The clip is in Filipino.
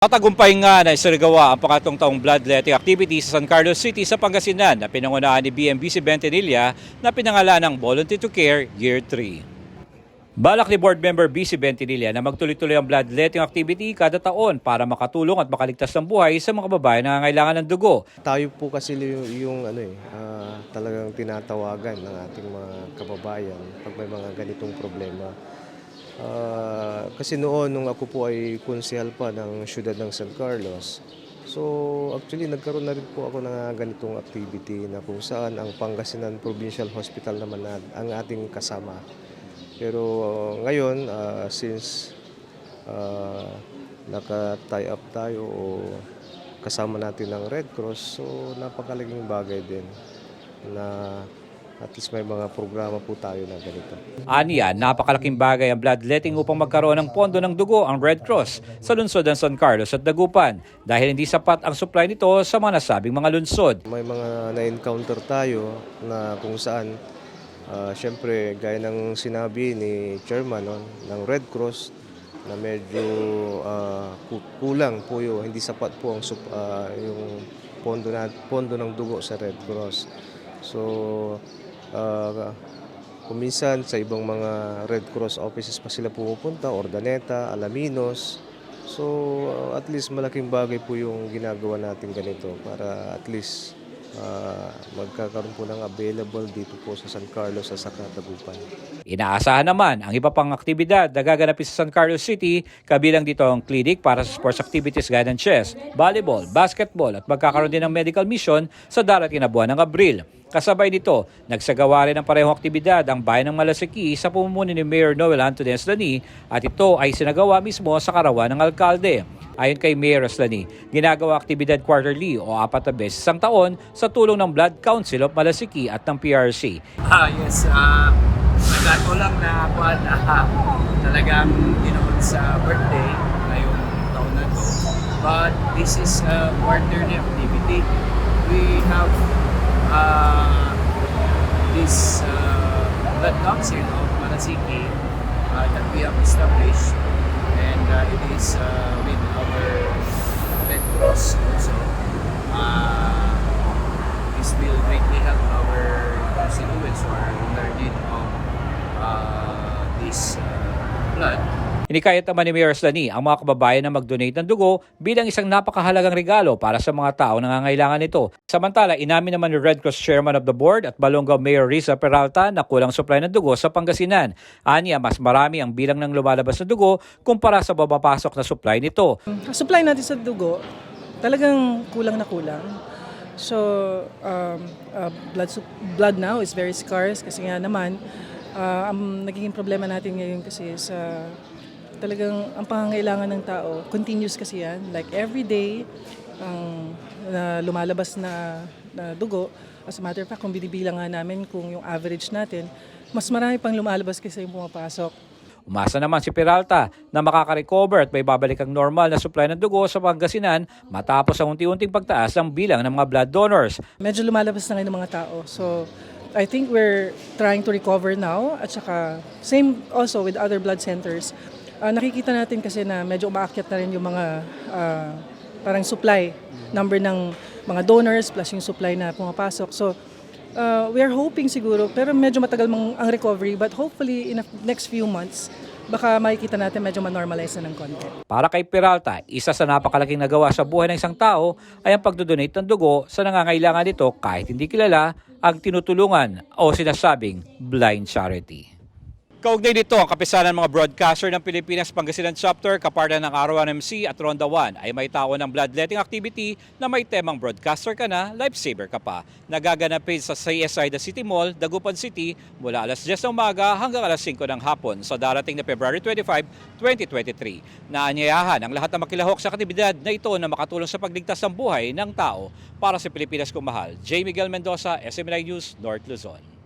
Matagumpay nga na isaragawa ang pangatlong taong bloodletting activity sa San Carlos City sa Pangasinan na pinangunahan ni BMBC Bentinilla na pinangalan ng Volunteer to Care Year 3. Balak ni Board Member BC Bentinilla na magtuloy-tuloy ang bloodletting activity kada taon para makatulong at makaligtas ng buhay sa mga babae na nangangailangan ng dugo. Tayo po kasi talagang tinatawagan ng ating mga kababayan pag may mga ganitong problema. Kasi noon nung ako po ay konsehal pa ng siyudad ng San Carlos, so actually nagkaroon na rin po ako ng ganitong activity na kung saan ang Pangasinan Provincial Hospital naman ang ating kasama. Pero ngayon, since naka-tie up tayo o kasama natin ng Red Cross, so napakalaking bagay din na at least may mga programa po tayo na ganito. Aniya, napakalaking bagay ang bloodletting upang magkaroon ng pondo ng dugo ang Red Cross sa lungsod ng San Carlos at Dagupan dahil hindi sapat ang supply nito sa mga nasabing mga lungsod. May mga na-encounter tayo na kung saan, syempre gaya ng sinabi ni Chairman ng Red Cross na medyo kulang po yun, hindi sapat po ang yung pondo ng dugo sa Red Cross. So, kuminsan sa ibang mga Red Cross offices pa sila pumupunta, Ordaneta, Alaminos. So at least malaking bagay po yung ginagawa natin ganito para at least magkakaroon po ng available dito po sa San Carlos at sa Dagupan. Inaasahan naman ang iba pang aktibidad na gaganapin sa San Carlos City, kabilang dito ang clinic para sa sports activities gaya ng chess, volleyball, basketball at magkakaroon din ng medical mission sa darating na buwan ng Abril. Kasabay nito, nagsagawa rin ng parehong aktibidad ang bayan ng Malasiki sa pamumuno ni Mayor Noel Antonio Aslani at ito ay sinagawa mismo sa karawan ng alkalde. Ayon kay Mayor Aslani, ginagawa aktibidad quarterly o 4 na beses isang taon sa tulong ng Blood Council of Malasiki at ng PRC. Nagato lang na talagang ginoon sa birthday ngayong taon na to. But this is a quarterly activity. We have this Blood Council of Malasiki that we have established, and it is with our Red Cross also. This will greatly help our constituents who are in need of this blood. Inikayat naman ni Mayor Aslani ang mga kababayan na mag-donate ng dugo bilang isang napakahalagang regalo para sa mga tao na nangangailangan nito. Samantala, inamin naman ni Red Cross Chairman of the Board at Balongaw Mayor Riza Peralta na kulang supply ng dugo sa Pangasinan. Aniya, mas marami ang bilang ng lumalabas na dugo kumpara sa babapasok na supply nito. Supply natin sa dugo, talagang kulang na kulang. So, blood now is very scarce kasi nga naman, ang nagiging problema natin ngayon kasi sa talagang ang pangangailangan ng tao, continuous kasi yan. Like every day, lumalabas na dugo. As a matter of fact, kung binibilang nga namin kung yung average natin, mas marami pang lumalabas kasi yung pumapasok. Umasa naman si Peralta na makaka-recover at may babalik ang normal na supply ng dugo sa Pangasinan matapos ang unti-unting pagtaas ng bilang ng mga blood donors. Medyo lumalabas na ngayon ng mga tao. So, I think we're trying to recover now at saka same also with other blood centers. Nakikita natin kasi na medyo umaakyat na rin yung mga parang supply number ng mga donors plus yung supply na pumapasok. So we are hoping siguro, pero medyo matagal ang recovery, but hopefully in the next few months, baka makikita natin medyo ma-normalize na ng konti. Para kay Peralta, isa sa napakalaking nagawa sa buhay ng isang tao ay ang pagdodonate ng dugo sa nangangailangan nito kahit hindi kilala ang tinutulungan o sinasabing blind charity. Kaugnay nito, ang kapisanan ng mga broadcaster ng Pilipinas Pangasinan Chapter, kapartner ng RONMC at Ronda 1 ay may tao ng bloodletting activity na may temang broadcaster ka na, lifesaver ka pa. Nagaganapin sa CSI The City Mall, Dagupan City, mula alas 10 ng umaga hanggang alas 5 ng hapon sa darating na February 25, 2023. Naanyayahan ang lahat na makilahok sa aktibidad na ito na makatulong sa pagligtas ng buhay ng tao para sa Pilipinas kung mahal. J. Miguel Mendoza, SMNI News, North Luzon.